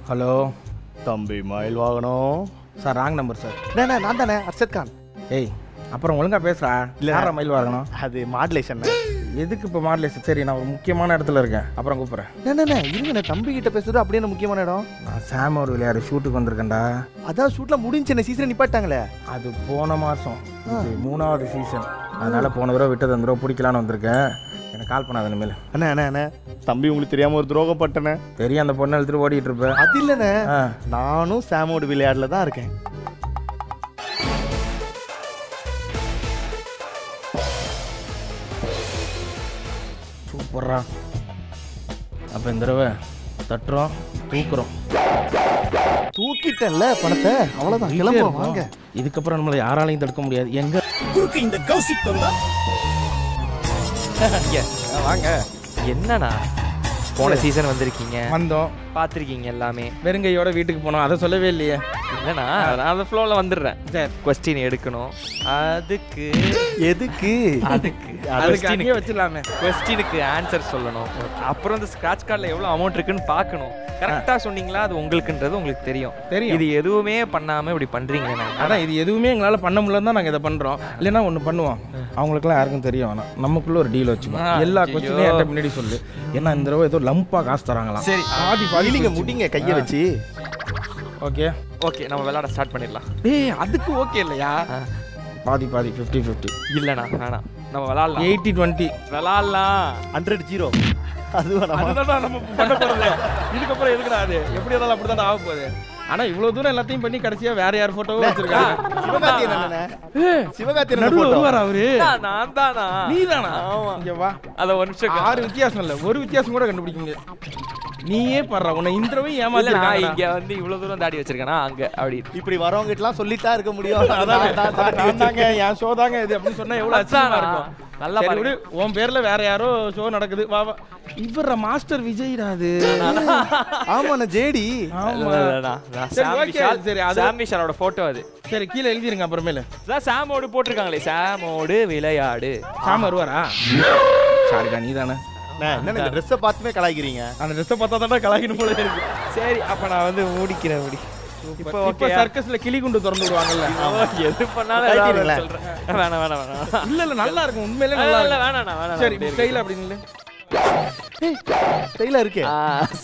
Hello தம்பி மயில் வாகனம் சார், ராங் நம்பர் சார். நான் தானே அர்ஷத் கான். ஏய், அப்புறம் ஒழுங்கா பேசுறா. இல்லை, யாரா மயில் வாங்கணும்? அது மாடுலேஷன். எதுக்கு இப்போ மாடலேஷன்? சரி, நான் ஒரு முக்கியமான இடத்துல இருக்கேன், அப்புறம் கூப்பிட்றேன். இருங்க, தம்பி கிட்ட பேசுறது அப்படியே முக்கியமான இடம். நான் சாம் ஒரு விளையாடு ஷூட்டுக்கு வந்திருக்கேன்டா. அதான் ஷூட்ல முடிஞ்சு சீசன் நிப்பாட்டாங்களே. அது போன மாதம், இது 3வது சீசன். அதனால போன தடவை விட்டது அந்த தடவை பிடிக்கலான்னு வந்திருக்கேன். எனக்கு கால் பண்ணாத இனிமேல். அண்ணா தம்பி உங்களுக்கு தெரியாம ஒரு துரோகம் பட்டனே. தெரியும், அந்த பொண்ணை எடுத்துட்டு ஓடிட்டு இருப்பேன். அது இல்லைண்ணே, நானும் சாமோட விளையாடல தான் இருக்கேன். சூப்பர்ரா. அப்போ இந்த தடவை தட்டுறோம், தூக்குறோம். தூக்கிட்டேன்ல பணத்தை, அவ்வளோதான். கிளம்புவோம் வாங்க. இதுக்கப்புறம் நம்மளை யாராலையும் தடுக்க முடியாது. எங்க இந்த கௌசிக் தொல்லை வாங்க. என்னண்ணா போன சீசன் வந்திருக்கீங்க, வந்தோம், பார்த்துருக்கீங்க எல்லாமே. வெறுங்கையோட வீட்டுக்கு போனோம். அதை சொல்லவே இல்லையே. இல்லைண்ணா, நான் அந்த ஃப்ளோவில் வந்துடுறேன். சரி, கொஸ்டின் எடுக்கணும். அதுக்கு எதுக்கு? அதுக்கு அங்கேயே வச்சிடலாமே. கொஸ்டினுக்கு ஆன்சர் சொல்லணும். அப்புறம் இந்த ஸ்க்ராட்ச் கார்டில் எவ்வளோ அமௌண்ட் இருக்குன்னு பார்க்கணும். கரெக்டாக சொன்னீங்களா அது உங்களுக்குன்றது உங்களுக்கு தெரியும். இது எதுவுமே பண்ணாமல் இப்படி பண்ணுறீங்கண்ணா. அதான், இது எதுவுமே எங்களால் பண்ண முடியல தான் நாங்கள் இதை பண்ணுறோம். இல்லைன்னா ஒன்று பண்ணுவோம், அவங்களுக்குலாம் யாருக்கும் தெரியும் வேணாம், நமக்குள்ள ஒரு டீல் வச்சுக்கோம். எல்லா கொஸ்டினையும் என்கிட்ட முன்னாடி சொல்லு. ஏன்னா இந்த தடவை ஏதோ லம்பாக காசு தராங்களாம். சரி, பாதி பாதி நீங்க முடிங்க கையை வச்சு. ஓகே ஓகே, நம்ம விளையாட ஸ்டார்ட் பண்ணிடலாம். ஏய், அதுக்கு ஓகே இல்லையா? பாதி பாதி 50-50. இல்லைண்ணா வேணாம், நம்ம விளாட்லாம். 80-20 விளாட்லாம். 100-0. அதுதான் நம்ம பண்ண போகிறது. இதுக்கப்புறம் எதுக்குடா அது? எப்படி இருந்தாலும் அப்படி தான் ஆக போகுது. ஆனால் இவ்வளோ தூரம் எல்லாத்தையும் பண்ணி கடைசியாக வேற யார் ஃபோட்டோவும் வச்சிருக்காங்க. சிவகார்த்தி நடுவில் வருவார் அவரு. நான் தானா? நீ தானா? இங்க வா. அதை ஒரு நிமிஷம். 6 வித்தியாசம் இல்லை, ஒரு வித்தியாசம் கூட கண்டுபிடிக்க முடியாது. நீயே படுற உன்னை இந்திரவை நான் ஏமாத்திருக்காங்க. இங்க வந்து இவ்வளவு தூரம் தாடி வச்சிருக்கேனா அங்க அப்படி இப்படி வரவங்க கிட்டலாம் சொல்லிட்டா இருக்க முடியும். அதாங்க என் ஷோ தாங்க இது அப்படின்னு சொன்னா எவ்வளவு அச்சமா இருக்கும். நல்லா பாரு, உன் பேர்ல வேற யாரோ ஷோ நடக்குது. வா வா. இவர மாஸ்டர் விஜய்டா அது. ஆமாண்ணா, ஜேடி. சரி, அது சாம் விஷாலோட போட்டோ அது. சரி, கீழே எழுதிருங்க அப்புறமேல. சாமோடு போட்டிருக்காங்களே, சாமோடு விளையாடு. சாம் வருவாரா? சாரிடா, நீ தானே. என்ன இந்த ட்ரெஸ்ஸை பார்த்துமே கலாய்க்கிறீங்க? அந்த ட்ரெஸ்ஸை பார்த்தா தான் கலாய்க்கணும் போல இருக்கு. சரி, அப்ப நான் வந்து மூடிக்கிறேன். இப்ப சர்க்கஸ்ல கிளி குண்டு திறந்து விடுவாங்கல்ல, எது பண்ணாலும் சொல்றேன். வேணாம் வேணாம் வேணாம். இல்ல நல்லா இருக்கும், உண்மையிலே நல்லா இல்ல இருக்கும். வேணாம் வேணாம். சரி, ஸ்டைல் அப்படின்னு ஸ்டைலா இருக்கு.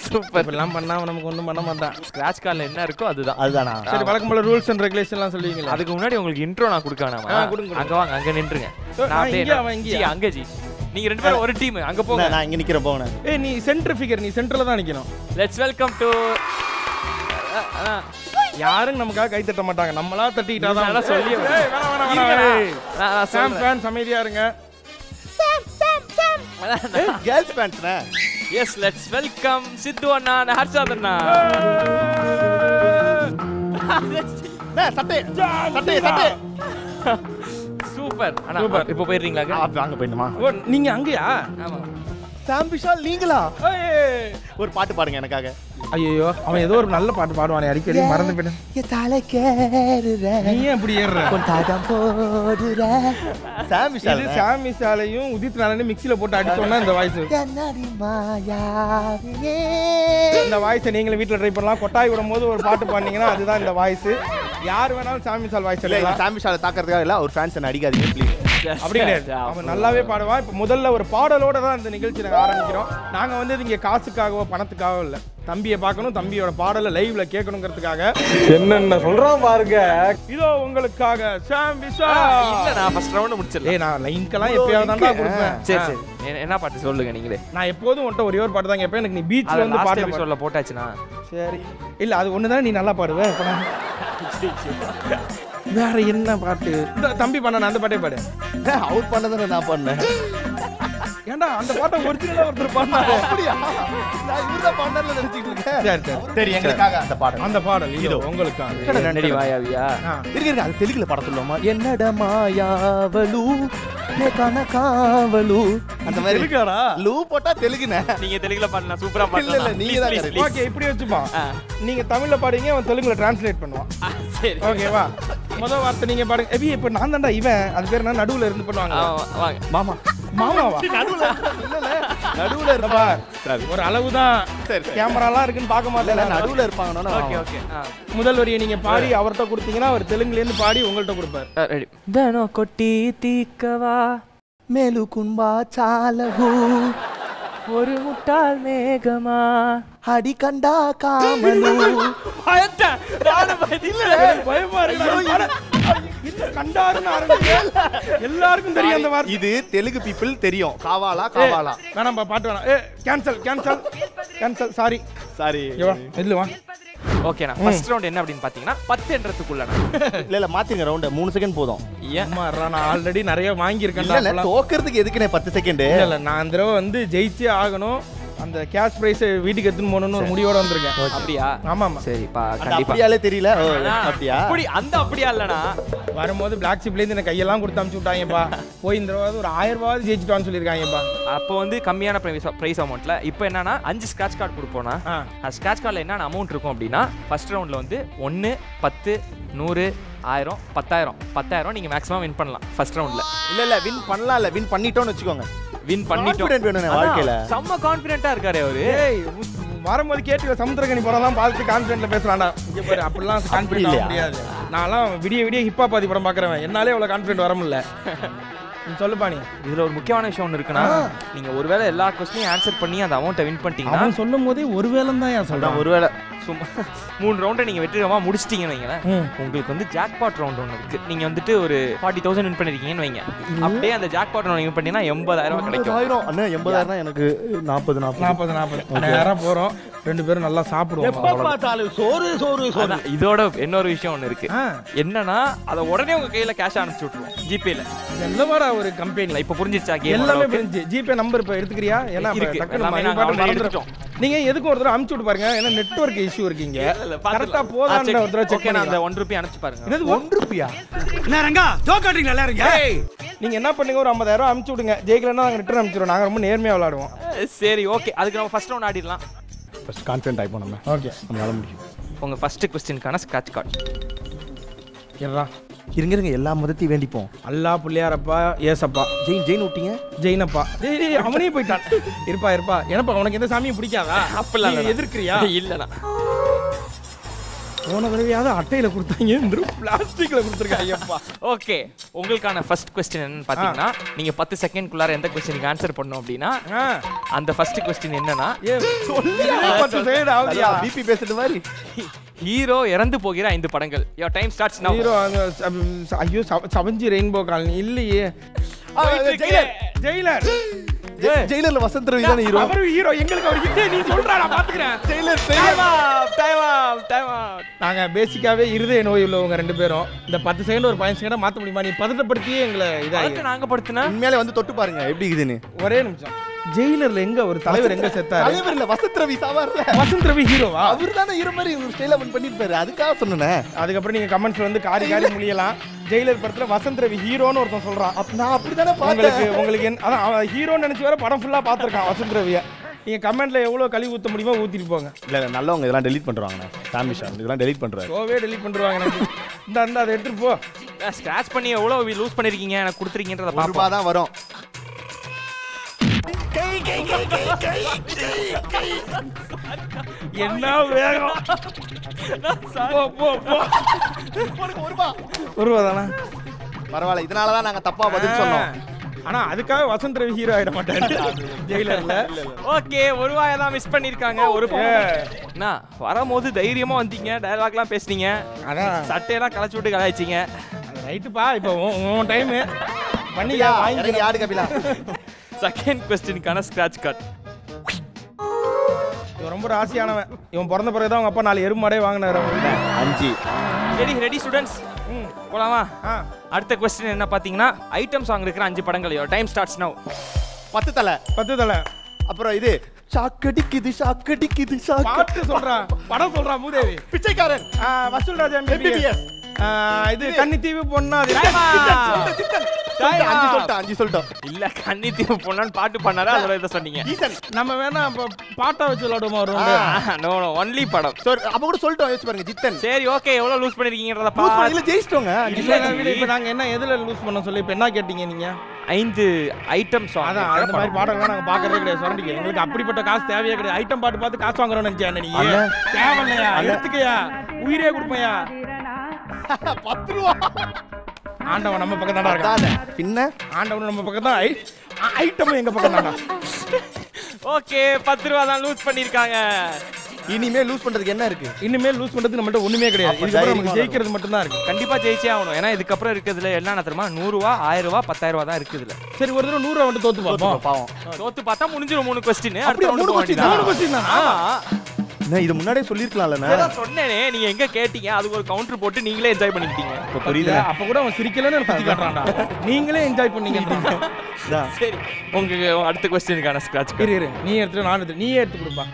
சூப்பர். எல்லாம் பண்ணா நமக்கு ஒண்ணும் பண்ண மாட்டான். ஸ்கிராட்ச் கார்டில் என்ன இருக்கோ அதுதான். அதுதானா? சரி, வழக்கம் போல ரூல்ஸ் அண்ட் ரெகுலேஷன் எல்லாம் சொல்லுவீங்களா? அதுக்கு முன்னாடி உங்களுக்கு இன்ட்ரோ நான் கொடுக்க வேணாமா? கொடுங்க. அங்க வாங்க, அங்க நின்றுங்க. அங்க ஜி நீங்க ரெண்டு பேரும் ஒரு டீம். அங்க போங்க. நான் இங்க நிக்கிறேன், போங்க. ஏய், நீ சென்டர் ஃபிகர், நீ சென்டர்ல தான் நிக்கணும். Let's welcome to. யாரும் நமக்காக கை தட்ட மாட்டாங்க, நம்மளா தட்டிக்கிட்டா தான் சொல்லி. ஏய், வேணாம் சாம் ஃபேன்ஸ் அமைதியா இருங்க. கேர்ள்ஸ் ஃபேன்ஸ்னா. எஸ், லெட்ஸ் வெல்கம் சித்து அண்ணா, ஹர்ஷாத் அண்ணா. சட்டை சட்டை சட்டை. சூப்பர் அண்ணா. இப்போ போயிடுறீங்களா? வாங்க போயிடுமா? ஓ, நீங்க அங்கயா? ஆமா. சாம் விஷால் நீங்களா? ஒரு பாட்டு பாடுங்க எனக்காக. ஐயோ, அவன் ஏதோ ஒரு நல்ல பாட்டு பாடுவானே, அடிக்கடி மறந்து போயிட்டேன். நீ ஏன் இப்படி ஏறுற? சாம் விஷால். இது சாம் விஷாலையும் உதித் நாராயணையும் மிக்ஸில போட்டு அடிச்சோம்னா இந்த வாய்ஸ். இந்த வாய்ஸை நீங்களும் வீட்டில் ட்ரை பண்ணலாம். கொட்டாய் விடும் போது ஒரு பாட்டு பாடினீங்கன்னா அதுதான் இந்த வாய்ஸ். யார் வேணாலும் சாம் விஷால் வாய்ஸ் இல்லை. சாம் விஷாலை தாக்கிறதுக்காக இல்லை, ஒரு ஃபேன்ஸ் என்ன அடிக்காதீங்க ப்ளீஸ். அப்படி கிடையாது, அவன் நல்லாவே பாடுவான். இப்போ முதல்ல ஒரு பாடலோட தான் இந்த நிகழ்ச்சி நாங்கள் ஆரம்பிக்கிறோம். நாங்கள் வந்து இங்கே காசுக்காகவோ பணத்துக்காகவோ இல்லை, தம்பியை பார்க்கணும், தம்பியோட பாடலை லைவ்ல கேட்கணுங்கிறதுக்காக. என்னென்ன சொல்றோம் பாருங்க. இதோ உங்களுக்காக சாம் விஷால். இல்ல, நான் ஃபர்ஸ்ட் ரவுண்ட் முடிச்சிடலாம். ஏய், நான் லைன்க்கெல்லாம் எப்பயாவது தான்டா கொடுப்பேன். சரி சரி, என்ன பாட்டு சொல்லுங்க நீங்களே. நான் எப்போதும் உன்ட்ட ஒரே ஒரு பாட்டு தான் கேட்பேன். எனக்கு நீ பீச்ல வந்து பாட்டு எபிசோட்ல போட்டாச்சுனா. சரி, இல்ல அது ஒண்ணு தான் நீ நல்லா பாடுவே. இப்ப நான் வேற என்ன பாட்டு? தம்பி பண்ண அந்த பாட்டே பாடு. அவர் பண்ணதானே நான் பண்ணேன். ஏண்டா அந்த பாட்டை ஒரிஜினலா ஒருத்தர் பாடுனாரு. அப்படியா? நான் இவர்தான் பண்ணல நினைச்சிட்டு இருக்கேன். சரி சரி சரி, எங்களுக்காக அந்த பாடல். அந்த பாடல் இதோ உங்களுக்காக. நடி வாயாவியா? இருங்க, அது தெலுங்குல பாட சொல்லுவோமா? என்னட மாயாவலு நே கனகாவலு. அந்த மாதிரி தெலுங்குடா. லூ போட்டா தெலுங்குனே. நீங்க தெலுங்குல பாடுனா சூப்பரா பாடுறீங்க. இல்ல நீங்க தான். ஓகே, இப்படி வச்சுப்பா. நீங்க தமிழ்ல பாடுங்க, அவன் தெலுங்குல டிரான்ஸ்லேட் பண்ணுவான். சரி, ஓகேவா? முதல் வார்த்தை நீங்க பாடுங்க. எபி இப்ப நான் தான்டா இவன். அது பேர் என்ன? நடுவுல இருந்து பண்ணுவாங்க. வாங்க. மாமா. மாமாவா? நடுவுல இல்லல. நடுவுல இருப்பா ஒரு அளவுதான் கேமராலாம் இருக்குன்னு பார்க்க மாட்டேன். நடுவுல இருப்பாங்க. Okay okay. முதல் வரியை நீங்க பாடி அவர்கிட்ட கொடுத்தீங்கன்னா அவர் தெலுங்குல இருந்து பாடி உங்கள்கிட்ட கொடுப்பார். ரெடி. தனோ கொட்டி தீக்கவா மேலு கும்பா சாலகு ஒரு முட்டாள் மேகமா அடி கண்டா காமலு. பயமா இருக்கு. கண்டாருன்னு எல்லாருக்கும் தெரியும் அந்த வார்த்தை. இது தெலுங்கு பீப்புள் தெரியும். காவாலா காவாலா வேணாம் பாட்டு வேணாம். Cancel cancel cancel. Sorry sorry. இல்ல வா. ஓகேண்ணா. ஃபர்ஸ்ட் ரவுண்ட் என்ன அப்படின்னு பாத்தீங்கன்னா 10 என்றதுக்குள்ளண்ணா. இல்ல மாத்திங்க ரவுண்ட் 3 செகண்ட் போதும். நான் ஆல்ரெடி நிறைய வாங்கியிருக்கேன். தோக்கிறதுக்கு எதுக்குனே 10 செகண்ட்? இல்ல நான் அந்த தடவை வந்து ஜெயிச்சே ஆகணும். அந்த கேஷ் பிரைஸ் வீட்டுக்கு எடுத்துன்னு போகணும்னு ஒரு முடிவோட வந்திருக்கேன். அப்படியா? ஆமா ஆமா. சரிப்பா கண்டிப்பா. அப்படியாலே தெரியல. அப்படியா? அப்படி அந்த அப்படியா இல்லனா வரும்போது பிளாக் ஷிப்ல இருந்து எனக்கு கையெல்லாம் கொடுத்து அனுப்பிச்சு விட்டாங்கப்பா. போய் இந்த தடவை ஒரு 1000 ரூபாய் ஜெயிச்சிட்டான்னு சொல்லியிருக்காங்கப்பா. அப்போ வந்து கம்மியான பிரைஸ் அமௌண்ட்ல இப்போ என்னன்னா 5 ஸ்கிராட்ச் கார்டு கொடுப்போம்னா ஸ்கிராட்ச் கார்டில் என்னென்ன அமௌண்ட் இருக்கும் அப்படின்னா ஃபர்ஸ்ட் ரவுண்டில் வந்து 1 10 100 1000 10,000 நீங்கள் மேக்ஸிமம் வின் பண்ணலாம் ஃபர்ஸ்ட் ரவுண்டில். இல்ல வின் பண்ணலாம். இல்ல வின் பண்ணிட்டோம்னு வச்சுக்கோங்க. வின் பண்ணிட்டோம். வாழ்க்கையில செம்ம கான்ஃபிடென்ட்டா இருக்காரு அவரு. வரும்போது கேட்டு சமுத்திரகனி படம் பார்த்து கான்ஃபிடென்ட்ல பேசுறான்டா. இங்க பாரு அப்படிலாம் கான்ஃபிடென்ட் ஆக முடியாது. நான்லாம் விடிய ஹிப்பா பாதி படம் பார்க்குறேன். என்னாலே அவ்வளோ கான்ஃபிடென்ட் வர முடியல. சொல்லுப்பா நீ. இதுல ஒரு முக்கியமான விஷயம் ஒன்று இருக்குன்னா நீங்க ஒருவேளை எல்லா கொஸ்டினையும் ஆன்சர் பண்ணி அந்த அமௌண்ட்டை வின் பண்ணிட்டீங்கன்னா அவன் சொல்லும் போதே ஒருவேளை தான் ஏன் சொல்றான். ஒருவேளை சும்மா 3 ரவுண்டை நீங்க வெற்றிகரமா முடிச்சிட்டீங்கன்னு வைங்களேன். உங்களுக்கு வந்து ஜாக்பாட் ரவுண்ட் ஒன்று இருக்கு. நீங்க வந்துட்டு ஒரு 40,000 வின் பண்ணிருக்கீங்கன்னு வைங்க. அப்படியே அந்த ஜாக்பாட் ரவுண்ட் வின் பண்ணீங்கன்னா 80,000 கிடைக்கும். அண்ணா 80,000 எனக்கு 40,000 போறோம். 2 பேரும் நல்லா சாப்பிடுவோம். சோறு. இதோட இன்னொரு விஷயம் ஒன்று இருக்கு. என்னன்னா அதை உடனே உங்க கையில கேஷ் அனுப்பிச்சு விட்டுருவோம் ஜிபேல. எல்லாரும் ஒரு கம்பெனி இப்ப புரிஞ்சிருச்சா? எல்லாமே புரிஞ்சு. ஜிபே நம்பர் இப்ப எடுத்துக்கிறியா? ஏன்னா நீங்க எதுக்கும் ஒரு தடவை அனுப்பிச்சு விட்டு பாருங்க. ஏன்னா நெட்வொர்க் இஷ்யூ இருக்கீங்க. கரெக்டா போதான்ற ஒரு தடவை செக் பண்ணி அந்த 1 ரூபாய் அனுப்பிச்சு பாருங்க. இது 1 ரூபாயா? என்னங்க ஜோக்காட்றீங்க எல்லாரும். நீங்க என்ன பண்ணுங்க, ஒரு 50,000 அனுப்பிச்சு விடுங்க. ஜெயிக்கலன்னா நாங்க ரிட்டர்ன் அனுப்பிச்சிடுவோம். நாங்க ரொம்ப நேர்மையா விளையாடுவோம். சரி ஓகே. அதுக்கு நம்ம ஃபர்ஸ்ட் ரவுண்ட் ஆடிடலாம். ஃபர்ஸ்ட் கான்ஃபிடென்ட் ஆயிப்போம் நம்ம. ஓகே நம்மளால முடியும். உங்க ஃபர்ஸ்ட் क्वेश्चनக்கான ஸ்கிராட்ச் கார்டு என்னடா? இருங்க எல்லா மதத்தையும் வேண்டிப்போம். அல்லாஹ் புள்ளியாரப்பா ஏசப்பா ஜெயின் விட்டீங்க. ஜெயினப்பா. அவனே போயிட்டான். இருப்பா எனப்பா உனக்கு எந்த சாமியும் பிடிக்காதா? அப்பெல்லாம் எதிர்க்கிறியா? இல்லண்ணா. போன தடவையாவது அட்டையில கொடுத்தாங்க, இந்த பிளாஸ்டிக்ல கொடுத்துருக்காங்கப்பா. ஓகே உங்களுக்கான ஃபர்ஸ்ட் क्वेश्चन என்னன்னு பாத்தீங்கன்னா நீங்க 10 செகண்ட்க்குள்ளார எந்த क्वेश्चनக்கு ஆன்சர் பண்ணனும் அப்படின்னா அந்த ஃபர்ஸ்ட் क्वेश्चन என்னன்னா 10 செகண்ட் ஆகுதியா? பிபி பேசிட்டு மாதிரி. ஹீரோ இறந்து போகிற 5 படங்கள். யுவர் டைம் ஸ்டார்ட்ஸ் நவ. ஹீரோ ஐயோ சவஞ்சி ரெயின்போ காலனி இல்லையே. ஜெயிலர். ஜெயிலர்ல வசந்த் ரவி தான ஹீரோ. அவர் ஹீரோ. எங்களுக்கு அவர் கிட்ட நீ சொல்றா நான் பாத்துக்கறேன். Jailer time. நாங்க பேசிக்காவே இருதய நோய் உள்ளவங்க 2 பேரும். இந்த 10 செகண்ட் ஒரு 15 செகண்ட் மாத்த முடியுமா? நீ பதட்டப்படுத்தியே எங்களை இதாயிருக்கு. நாங்க படுத்துனா உண்மையிலே வந்து தொட்டு பாருங்க எப்படி இருக்குதுன்னு. ஒரே நிமிஷம். ஜெயிலர்ல எங்க ஒரு தலைவர் எங்க செத்தாரு? தலைவர் இல்ல வசந்த் ரவி சாவார்ல. வசந்த் ரவி ஹீரோவா? அவர்தானே ஹீரோ மாதிரி ஒரு ஸ்டைலா பண்ணிருப்பாரு. அதுக்காக சொன்னேன். அதுக்கப்புறம் நீங்க கமெண்ட்ஸ்ல வந்து காரி முடியலாம். ஜெயிலர் படத்துல வசந்த் ரவி ஹீரோன்னு ஒருத்தன் சொல்றான். நான் அப்படிதானே பார்த்தேன். உங்களுக்கு அதான் அவன் ஹீரோன்னு நினைச்சு வர படம் ஃபுல்லா பாத்துருக்கான் வசந்த் ரவியை. நீங்க கமெண்ட்ல எவ்வளவு கழுவி ஊத்த முடியுமோ ஊத்திட்டு போங்க. இல்ல நல்லவங்க இதெல்லாம் டெலீட் பண்றாங்க. ஃபேமிலி ஷாட் இதெல்லாம் டெலீட் பண்றாங்க. சோவே டெலீட் பண்றாங்க எனக்கு. இந்த அதை எடுத்துட்டு போ. ஸ்கிராட்ச் பண்ணி எவ்வளவு லூஸ் பண்ணிருக்கீங்க எனக்கு கொடுத்துறீங்கன்றத பாப்போம். 1 ரூபாய் தான் வரும். என்ன வேகம். போ 1 ரூபாய் தானா? பரவாயில்ல. இதனால தான் நாங்க தப்பா பதில் சொன்னோம். ஆனா அதுக்காக வசந்த் ரவி ஹீரோ ஆயிட மாட்டாரு ஜெயிலர்ல. ஓகே 1 ரூபாயை தான் மிஸ் பண்ணிருக்காங்க. ஒரு என்ன வரும்போது தைரியமா வந்தீங்க, டயலாக்லாம் பேசுனீங்க, அதான் சட்டையெல்லாம் கலச்சு விட்டு கலாய்ச்சிங்க. ரைட்டுப்பா. இப்போ உன் டைம் பண்ணி வாங்கி யாரு கபிலா. செகண்ட் क्वेश्चनக்கான ஸ்கிராட்ச் கார்டு. இவன் ரொம்ப ராசியானவன். இவன் பிறந்த பிறகுதான் அவங்க அப்பா 4 எருமாடே வாங்கினாரு. 5 ரெடி ஸ்டூடெண்ட்ஸ் போலாமா? அடுத்த क्वेश्चन என்ன பாத்தீங்கன்னா ஐட்டம் சாங் இருக்கிற 5 படங்கள். யுவர் டைம் ஸ்டார்ட்ஸ் நவ. 10 தலை. அப்புறம் இது சாக்கடிக்குது பாட்டு சொல்றான், படம் சொல்றான். மூதேவி, பிச்சைக்காரன், வசூல் ராஜா, MBBS, இது கன்னித்தீவு பொண்ணா. 5 சொல்லிட்டோம். இல்ல கன்னித்தீவு பொண்ணான்னு பாட்டு பண்ணாரா அதோட இத சொன்னீங்க. நம்ம வேணா பாட்டா வச்சு விளையாடுவோமா? நோ ஒன்லி படம். அப்ப கூட சொல்லிட்டோம். யோசிச்சு பாருங்க ஜித்தன். சரி ஓகே எவ்வளவு லூஸ் பண்ணிருக்கீங்கன்றத பாத்து. இல்ல ஜெயிச்சிட்டோங்க. இப்ப நாங்க என்ன எதுல லூஸ் பண்ண சொல்லி இப்ப என்ன கேட்டீங்க நீங்க? 5 ஐட்டம் சாங். அதான் அந்த மாதிரி பாடலாம் நாங்க பாக்குறதே கிடையாது சுரண்டிக்கு. எங்களுக்கு அப்படிப்பட்ட காசு தேவையே கிடையாது. ஐட்டம் பாட்டு பார்த்து காசு வாங்குறோம்னு நினைச்சேன் நீ. தேவையில்லையா, எடுத்துக்கயா, உயிரே கொடுப்பையா. 10 ரூபா. ஆண்டவன் நம்ம பக்கம் தான்டா இருக்கான். பின்ன ஆண்டவன் நம்ம பக்கம் தான், ஐட்டம் எங்க பக்கம் தான்டா. ஓகே 10 ரூபா தான் லூஸ் பண்ணிருக்காங்க. இனிமே லூஸ் பண்றதுக்கு என்ன இருக்கு? இனிமே லூஸ் பண்றதுக்கு நம்மள்ட்ட ஒண்ணுமே கிடையாது. இதுக்கப்புறம் நமக்கு ஜெயிக்கிறது மட்டும் தான் இருக்கு. கண்டிப்பா ஜெயிச்சே ஆகணும். ஏன்னா இதுக்கப்புறம் இருக்கிறதுல என்ன தெரியுமா, 100 ரூபா 1000 ரூபா 10000 ரூபா தான் இருக்குதுல. சரி ஒரு தடவை 100 ரூபா மட்டும் தோத்து பார்ப்போம். பாவம். தோத்து பார்த்தா முடிஞ்சிரும் 3 क्वेश्चन. அப்படியே 3 क्वेश्चन தான். ஆமா. நான் இது முன்னாடியே சொல்லிருக்கலாம்ல. நான் சொன்னேனே, நீங்க எங்க கேட்டீங்க, அதுக்கு ஒரு கவுண்டர் போட்டு நீங்களே என்ஜாய் பண்ணிக்கிட்டீங்க. இப்ப புரியுதா? அப்ப கூட அவன் சிரிக்கலன்னு பத்தி காட்டுறான்டா. நீங்களே என்ஜாய் பண்ணீங்க. சரி உங்களுக்கு அடுத்த क्वेश्चनக்கான ஸ்கிராட்ச் கார்டு. இரு நீ எடுத்து நான் எடுத்து நீயே எடுத்து கொடுப்பா.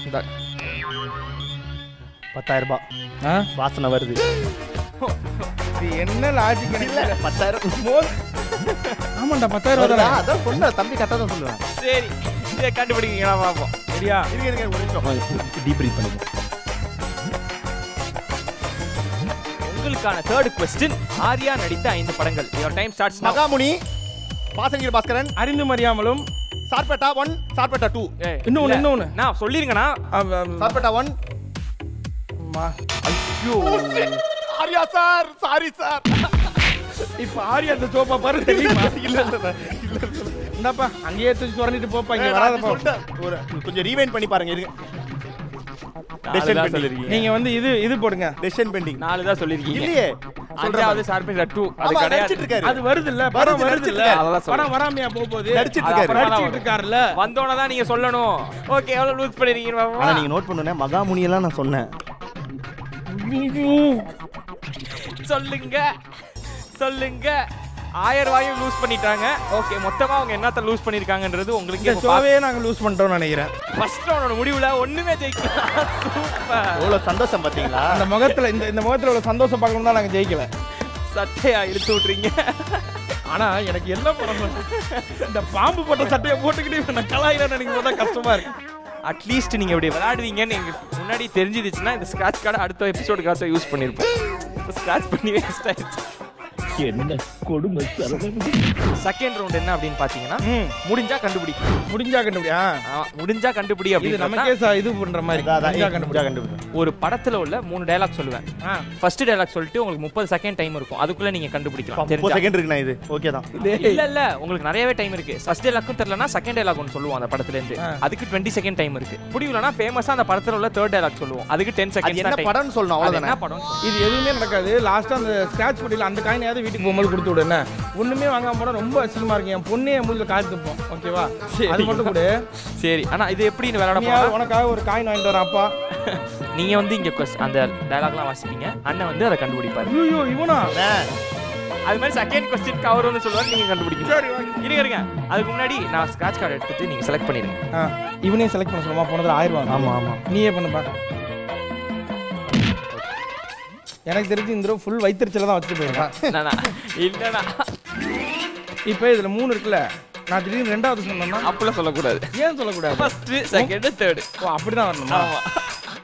இந்த 10,000 ரூபாய் வாசனை வருது. இது என்ன லாஜிக் இல்ல 10,000. ஆமாண்டா 10,000 ரூபா தான். அதான் சொன்ன தம்பி கரெக்டா தான் சொல்லுவேன். சரி இதை கண்டுபிடிங்க நான் பாப்போம். சரியா? இருங்க ஒரு நிமிஷம். டீப் பிரீத் பண்ணுங்க. உங்களுக்கான தேர்ட் क्वेश्चन, ஆர்யா நடித்த 5 படங்கள். யுவர் டைம் ஸ்டார்ட்ஸ் நவ. மகாமுனி, பாசங்கிற பாஸ்கரன், அறிந்தும் அறியாமலும், சார்பேட்டா 1, சார்பேட்டா 2. இன்னொன்னு நான் சொல்லிருங்கண்ணா. சார்பேட்டா 1. ஐயோ ஆர்யா சார், சாரி சார். இப்ப ஆர்யா அந்த சோப்பா பாரு தெரியுமா? இல்ல என்னப்பா அங்கேயே தூக்கி சுரண்டிட்டு போப்பா, இங்க வராதப்பா. கொஞ்சம் ரீவைண்ட் பண்ணி பாருங்க. இருங்க. நீங்க வந்து இது போடுங்க. டெசிஷன் பெண்டிங் 4 தான் சொல்லிருக்கீங்க. இல்லையே. அஞ்சாவது சார்பேட்டா 2 அது கிடையாது. அது வருது இல்ல, படம் வருது இல்ல. அதெல்லாம் படம் வராமையா போகுது. நடிச்சிட்டு இருக்காருல்ல. வந்தோன தான் நீங்க சொல்லணும். ஓகே எவ்வளவு லூஸ் பண்ணிருக்கீங்க பாப்போம். ஆனா நீங்க நோட் பண்ணுங்க, மகாமுனி எல்லாம் நான் சொன்னேன். சொல்லுங்க 1000 ரூபாயும் லூஸ் பண்ணிட்டாங்க. ஓகே மொத்தமா அவங்க என்னத்த லூஸ் பண்ணிருக்காங்கன்றது உங்களுக்கு இந்த ஷோவே நாங்க லூஸ் பண்ணிட்டோம்னு நினைக்கிறேன். ஃபர்ஸ்ட் ரவுண்டோட முடிவுல ஒண்ணுமே ஜெயிக்கல. சூப்பர். எவ்வளவு சந்தோஷம் பாத்தீங்களா? அந்த முகத்துல இந்த முகத்துல உள்ள சந்தோஷம் பார்க்கணும் தான் நாங்க ஜெயிக்கல. சட்டையா இழுத்து விட்டுறீங்க. ஆனா எனக்கு என்ன பண்ணணும், இந்த பாம்பு போட்ட சட்டையை போட்டுக்கிட்டு நான் கலாயில நினைக்கும் போது கஷ்டமா இருக்கு. அட்லீஸ்ட் நீங்க இப்படி விளையாடுவீங்கன்னு எங்களுக்கு முன்னாடி தெரிஞ்சிருச்சுன்னா இந்த ஸ்கிராட்ச் கார்டை அடுத்த எபிசோடுக்காக யூஸ் பண்ணிருப்போம். இப்போ ஸ்கிராட்ச் பண்ணி வேஸ்ட் ஆயிடுச்சு. என்ன கொடுமை. செகண்ட் ரவுண்ட் என்ன அப்படின்னு பாத்தீங்கன்னா, முடிஞ்சா கண்டுபிடி. முடிஞ்சா கண்டுபிடி இது அப்படி நமக்கே இது பண்ற மாதிரி. கண்டுபிடி. ஒரு படத்துல உள்ள 3 டயலாக் சொல்லுவேன். ஃபர்ஸ்ட் டயலாக் சொல்லிட்டு உங்களுக்கு 30 செகண்ட் டைம் இருக்கும். அதுக்குள்ள நீங்க கண்டுபிடிக்கலாம். 30 செகண்ட் இருக்குனா இது ஓகே தான். இல்ல உங்களுக்கு நிறையவே டைம் இருக்கு. ஃபர்ஸ்ட் டயலாக்கும் தெரியலனா செகண்ட் டயலாக் ஒன்னு சொல்லுவோம் அந்த படத்துல இருந்து. அதுக்கு 20 செகண்ட் டைம் இருக்கு. புரியலனா ஃபேமஸா அந்த படத்துல உள்ள தேர்ட் டயலாக் சொல்லுவோம். அதுக்கு 10 செகண்ட்ஸ் தான் டைம். என்ன படம்னு சொல்லணும் அவ்வளவுதானே. என்ன படம்? இது எதுவுமே நடக்காது. லாஸ்டா அந்த ஸ்கிராட்ச் பண்ணில அந்த காயினாவது வீட்டுக்கு போகும்போது கொடுத்து விடுனே. ஒண்ணுமே வாங்காம போனா ரொம்ப அசிங்கமா இருக்கு. என் பொண்ணே மூஞ்சில காய் துப்போம். ஓகேவா? அது மட்டும் கொடு. சரி. ஆனா இது எப்படி நீ விளையாட போறா? உனக்காக ஒரு காயின் வாங்கிட்டு வரேன் அப்பா. நீங்க வந்து இங்க அந்த டயலாக்லாம் வாசிப்பீங்க. அண்ணன் வந்து அதை கண்டுபிடிப்பாரு. ஐயோ இவனா? அது மாதிரி செகண்ட் क्वेश्चन அவர் வந்து சொல்லுவாரு, நீங்க கண்டுபிடிக்கணும். சரி இருங்க. அதுக்கு முன்னாடி நான் ஸ்கிராட்ச் கார்டு எடுத்துட்டு நீங்க செலக்ட் பண்ணிடுங்க. இவனே செலக்ட் பண்ண சொல்லுமா? போனதுல 1000 ரூபாய். ஆமா நீயே பண்ணு பா. எனக்கு தெரிஞ்சு இந்த ஃபுல் வைத்திருச்சல தான் வச்சுட்டு போயிருக்கேன். இல்லடா. இப்போ இதுல 3 இருக்குல்ல. நான் திடீர்னு ரெண்டாவது சொன்னேன்னா அப்பலாம் சொல்லக்கூடாது. ஏன் சொல்லக்கூடாது? First second third. ஓ அப்படிதான் வரணுமா? ஆமா.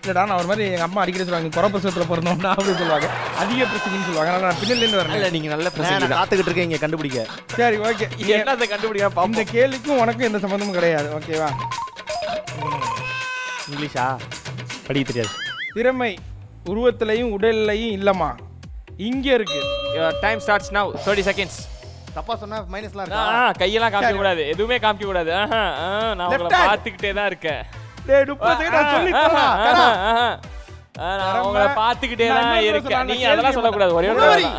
இல்லடா நான் ஒரு மாதிரி எங்க அம்மா அடிக்கடி சொல்லுவாங்க, நீ குறை பிரசவத்துல பிறந்தோம்னா அப்படின்னு சொல்லுவாங்க. அதிக பிரச்சனைன்னு சொல்லுவாங்க. அதனால நான் பின்னல இருந்து வரேன். இல்ல நீங்க நல்ல நான் பிரச்சனை காத்துக்கிட்டு இருக்கேன் இங்க கண்டுபிடிக்க. சரி ஓகே. என்ன அதை கண்டுபிடிக்க பாப்போம். இந்த கேள்விக்கும் உனக்கும் எந்த சம்பந்தமும் கிடையாது. ஓகேவா? இங்கிலீஷா படிக்க தெரியாது. திறமை உருவத்திலையும் உடல்லையும் இல்லமா, இங்க இருக்கு. டைம் ஸ்டார்ட்ஸ் நவ. 30 செகண்ட்ஸ். தப்பா சொன்னா மைனஸ்லாம் இருக்கா? கையெல்லாம் காமிக்க கூடாது. எதுவுமே காமிக்க கூடாது. நான் உங்களை பாத்துக்கிட்டே தான் இருக்கேன். டேய் 30 செகண்ட் நான் சொல்லி தரேன். நான் உங்களை பாத்துக்கிட்டே தான் இருக்கேன். நீ அதெல்லாம் சொல்ல கூடாது. ஒரே ஒரு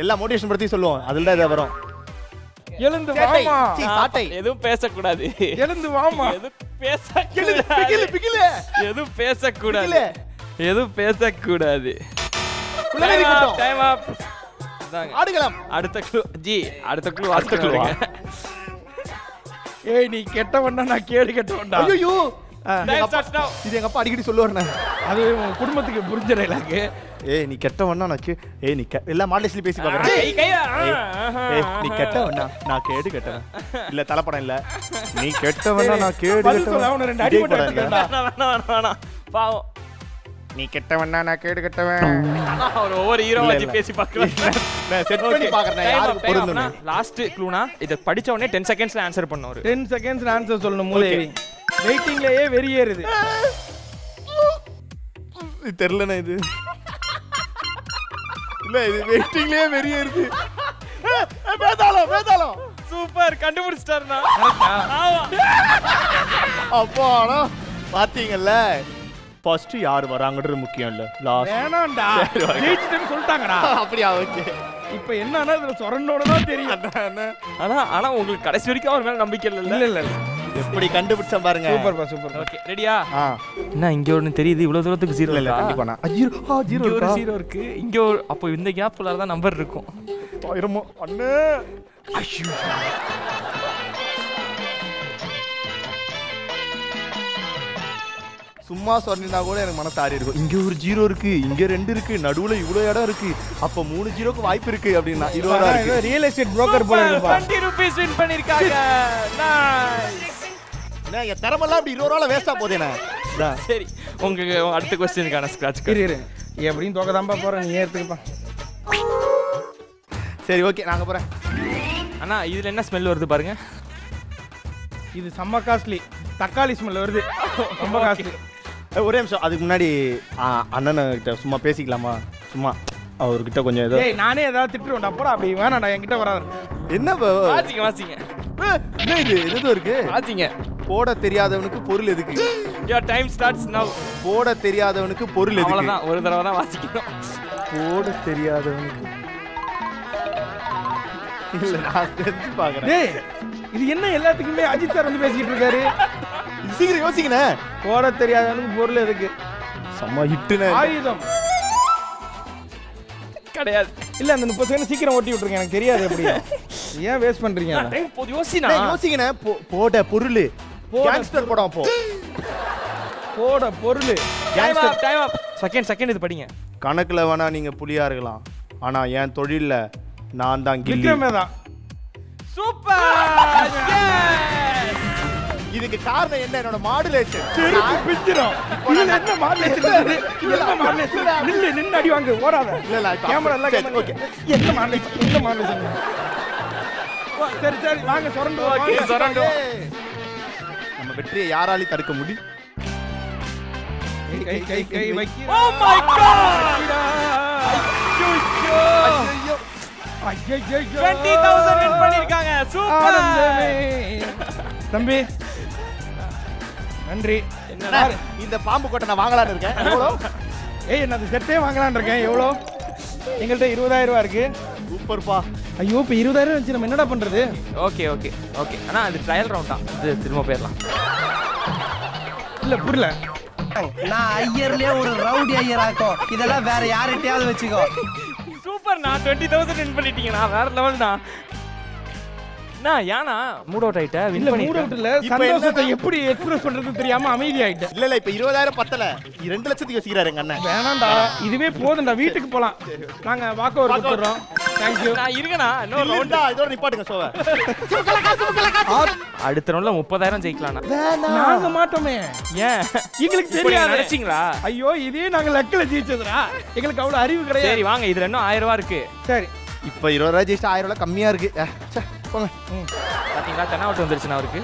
எல்லா மோட்டிவேஷன் பத்தி சொல்லுவோம். அதுல தான் இது வரும். எழுந்து வாமா. சாட்டை எதுவும் பேச கூடாது. எழுந்து வாமா. எதுவும் பேச பிகில எதுவும் பேச கூடாது. எதுவும் பேச கூடாது. Time up. ஆடுகளம். அடுத்த க்ளூ ஜி. அடுத்த க்ளூ. ஏய் நீ கெட்டவன்னா நான் கேடு கெட்டவன்டா. ஐயோ டைம் ஸ்டார்ட்ஸ் நவ. இது எங்க அப்பா அடிக்கடி சொல்லுவாருண்ணே. அது உங்க குடும்பத்துக்கு புரிஞ்ச டயலாக். ஏய் நீ கெட்டவன்னா நான் ஏய் நீ எல்லா மாடலேஷன்ல பேசி பாக்குறேன். ஏய் நீ கெட்டவன்னா நான் கேடு கெட்டவன். இல்ல தலப்படம் இல்ல. நீ கெட்டவன்னா நான் கேடு கெட்டவன். அவன ரெண்டு அடி போட்டு எடுத்துக்கடா. வேணாம். பாவம். நீ கெட்டவனா நான் கேடு கெட்டவன். அவர் ஒவ்வொரு ஹீரோ வச்சு பேசி பார்க்கலாம். நான் செட் பண்ணி பார்க்கறேன் யாருக்கு பொருந்துன்னு. லாஸ்ட் க்ளூனா இத படிச்ச உடனே 10 செகண்ட்ஸ்ல ஆன்சர் பண்ணணும். 10 செகண்ட்ஸ்ல ஆன்சர் சொல்லணும். மூலேவி வெயிட்டிங்லயே வெறியேறுது. இது தெரியலனா இது இல்ல இது வெயிட்டிங்லயே வெறியேறுது. வேதாளம் சூப்பர் கண்டுபிடிச்சிட்டாருனா. ஆமா அப்பாடா பாத்தீங்கல்ல ஃபர்ஸ்ட் யார் வராங்கன்றது முக்கியம் இல்ல லாஸ்ட் வேணாம்டா ஜெயிச்சிட்டேன்னு சொல்லிட்டாங்கடா. அப்படியே ஓகே இப்போ என்னன்னா இதுல சொரண்டோட தான் தெரியும். ஆனா உங்களுக்கு கடைசி வரைக்கும் அவர் மேல நம்பிக்கை இல்ல. இல்ல எப்படி கண்டுபிடிச்சேன் பாருங்க. சூப்பர். ஓகே ரெடியா? என்ன இங்க ஒன்னு தெரியுது இவ்வளவு தூரத்துக்கு 0 இல்ல கண்டிப்பா நான் 0 ஒரு 0 இருக்கு. இங்க ஒரு அப்போ இந்த கேப்ல தான் நம்பர் இருக்கும். ஆயிரமோ அண்ணே. ஐயோ சும்மா சொன்னா கூட எனக்கு மனசு ஆடி இருக்கும். இங்க ஒரு 0 இருக்கு, இங்க 2 இருக்கு, நடுவுல இவ்வளவு இடம் இருக்கு, அப்ப 3 0க்கு வாய்ப்பு இருக்கு அப்படினா இதுவரை இருக்கு. ரியல் எஸ்டேட் புரோக்கர் போல இருப்பா. 20 ரூபீஸ் வின் பண்ணிருக்காங்க. நைஸ். நான் என் தரமெல்லாம் அப்படி 20 ரூபாய் வேஸ்டா போதேனே. சரி உங்களுக்கு அடுத்த क्वेश्चनக்கான ஸ்கிராட்ச் இரு எப்படியும் தோக்கதாம்பா போறேன். நீ ஏத்துக்குப்பா. சரி ஓகே நாங்க போறேன். அண்ணா இதுல என்ன ஸ்மெல் வருது பாருங்க. இது செம்ம காஸ்ட்லி. தக்காளி ஸ்மெல் வருது. ரொம்ப காஸ்ட்லி. ஒரே நிமிஷம் அதுக்கு முன்னாடி அண்ணன்கிட்ட சும்மா பேசிக்கலாமா? சும்மா அவர்கிட்ட கொஞ்சம் ஏதோ நானே ஏதாவது திட்டுவேன்டா போடா. அப்படி வேணாடா என்கிட்ட வராது. என்ன வாசிங்க என்ன இது எதுவும் இருக்கு? வாசிங்க. போட தெரியாதவனுக்கு பொருள் எதுக்கு? your time starts now. போட தெரியாதவனுக்கு பொருள் எதுக்கு? அவ்வளவுதான் ஒரு தடவை தான் வாசிக்கணும். போட தெரியாதவனுக்கு இல்ல நான் தெரிஞ்சு பார்க்கறேன். டேய் இது என்ன எல்லாத்துக்குமே அஜித் சார் வந்து பேசிட்டு இருக்காரு. சீக்கிரம் யோசிங்கண்ணே. போட தெரியாதவனுக்கு பொருள் எதுக்கு? செம்ம ஹிட்டுனே. ஆயுதம் கிடையாது. இல்ல அந்த 30 செகண்ட் சீக்கிரம் ஓட்டி விட்டுருங்க. எனக்கு தெரியாது எப்படி. ஏன் வேஸ்ட் பண்றீங்க? டைம் போது யோசினா. யோசிங்கண்ணே. போட பொருள் கேங்ஸ்டர் படம் போ. போட பொருள் டைம் அப். செகண்ட் இது படிங்க. கணக்குல வேணா நீங்க புலியா இருக்கலாம். ஆனா என் தொழில்ல நான் தான் கில்லி. விக்ரமேதா. சூப்பர். இதுக்கு காரணம் என்ன? என்னோட மாடுலேஷன். செருப்பு பிஞ்சிரும். இதுல என்ன மாடுலேஷன்? என்ன மாடுலேஷன்? நின்னு அடி வாங்கு. ஓடாத. இல்ல கேமரா எல்லாம் சரி ஓகே. என்ன மாடுலேஷன்? என்ன மாடுலேஷன்? சரி வாங்க சொரண்டு. ஓகே சொரண்டு. நம்ம வெற்றியை யாராலையும் தடுக்க முடியும்? கை வைக்க. Oh my god. ஐயோ 20000 வின் பண்ணிருக்காங்க. சூப்பர் தம்பி நன்றி. இந்த பாம்பு கோட்டை நான் வாங்கலாம்னு இருக்கேன். எவ்வளோ? நான் அந்த செட்டே வாங்கலாம்னு இருக்கேன். எவ்வளோ? எங்கள்கிட்ட 20000 ரூபா இருக்கு. சூப்பர்ப்பா. ஐயோ இப்போ 20000 வச்சு நம்ம என்னடா பண்றது? ஓகே ஆனா அது ட்ரையல் ரவுண்டா. இது திரும்ப போயிடலாம். இல்ல புரியல. நான் ஐயர்லயே ஒரு ரவுடி ஐயராக்கோ. இதெல்லாம் வேற யார்கிட்டயாவது வச்சுக்கோ. சூப்பர். நான் 20000 வின் பண்ணிட்டீங்கண்ணா. வேற லெவல்ண்ணா. ஏன்னா மூட் அவுட் ஆயிட்ட. இல்ல மூட் அவுட் இல்ல. சந்தோஷத்தை எப்படி எக்ஸ்பிரஸ் பண்றது தெரியாம அமைதி ஆயிட்ட. இல்ல இப்ப 20000 பத்தல. 2 லட்சத்துக்கு யோசிக்கிறாரு எங்க அண்ணன். வேணாம்டா இதுவே போதும்டா. வீட்டுக்கு போலாம். நாங்க வாக் ஓவர் கொடுத்துறோம். Thank you. நான் இருக்கேனா இன்னொரு ரவுண்டா இதோட நிப்பாட்டுங்க சோவ. அடுத்த ரவுண்ட்ல 30000 ஜெயிக்கலாம்னா. நாங்க மாட்டோமே. ஏன் எங்களுக்கு தெரியாது. நினைச்சீங்களா? ஐயோ இதே நாங்க லக்ல ஜெயிச்சதுடா. எங்களுக்கு அவ்வளவு அறிவு கிடையாது. சரி வாங்க இதுல இன்னும் 1000 ரூபாய் இருக்கு. சரி இப்ப 20000 ஜெயிச்சா 1000 ரூபாய் கம்மியா இருக்கு. போங்க. பாத்தீங்களா தெனாவட் வந்துருச்சுனா அவருக்கு.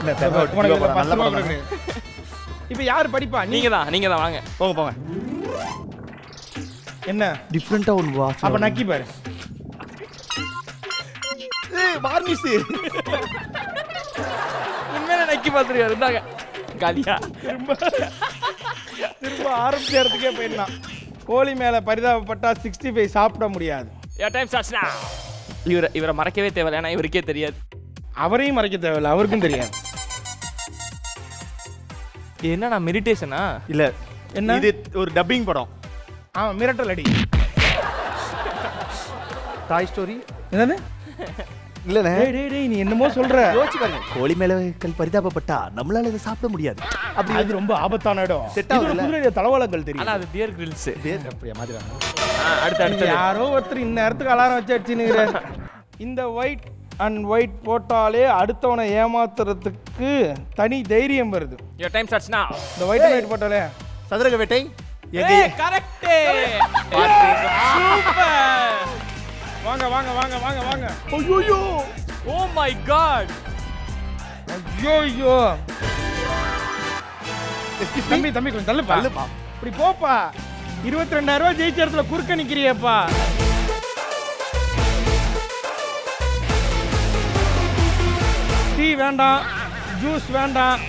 நல்ல படம். இப்போ யார் படிப்பா? நீங்க தான் வாங்க. போங்க. என்ன டிஃபரண்டா ஒரு வாசம். அப்ப நக்கி பாரு. வார்னிஷ். உண்மையில நக்கி பாத்துறியா? இருந்தாங்க காலியா. திரும்ப ஆரம்பிச்ச இடத்துக்கே போயிடலாம். கோழி மேல பரிதாபப்பட்டா 65 சாப்பிட முடியாது. your time starts now. இவரை மறக்கவே தேவையில்லை. ஏன்னா இவருக்கே தெரியாது. அவரையும் மறைக்க தேவையில்லை. அவருக்கும் தெரியாது. என்னன்னா மெடிடேஷனா? இல்ல என்ன இது ஒரு டப்பிங் படம். மிரட்டல் அடி. டாய் ஸ்டோரி. என்னது? இல்லனே. டேய் நீ என்னமோ சொல்ற. யோசிச்சு பாருங்க. கோழி மேல பரிதாபப்பட்டா நம்மளால இத சாப்பிட முடியாது. அப்படி அது ரொம்ப ஆபத்தான இடம். செட் ஆகுதுல. குதிரைய தலவாளங்கள் தெரியும். ஆனா அது பியர் கிரில்ஸ். அப்படியே மாதிரி. அடுத்து யாரோ ஒருத்தர் இந்த நேரத்துக்கு அலாரம் வச்சு அடிச்சுனுங்கற. இந்த ஒயிட் போட்டாலே அடுத்தவனை ஏமாத்துறதுக்கு தனி தைரியம் வருது. your time starts now. இந்த ஒயிட் போட்டாலே சதுரக வேட்டை. கரெக்ட். வாங்க வாங்க வாங்க வாங்க வாங்க. ஐயோ ஓ மை காட். ஐயோ தம்பி தம்பி கொஞ்சம் தள்ளுப்பா. இப்படி போப்பா. 22,000 ரூபாய் ஜெயிச்ச இடத்துல குறுக்க நிக்கிறியப்பா. டீ வேண்டாம், ஜூஸ் வேண்டாம்.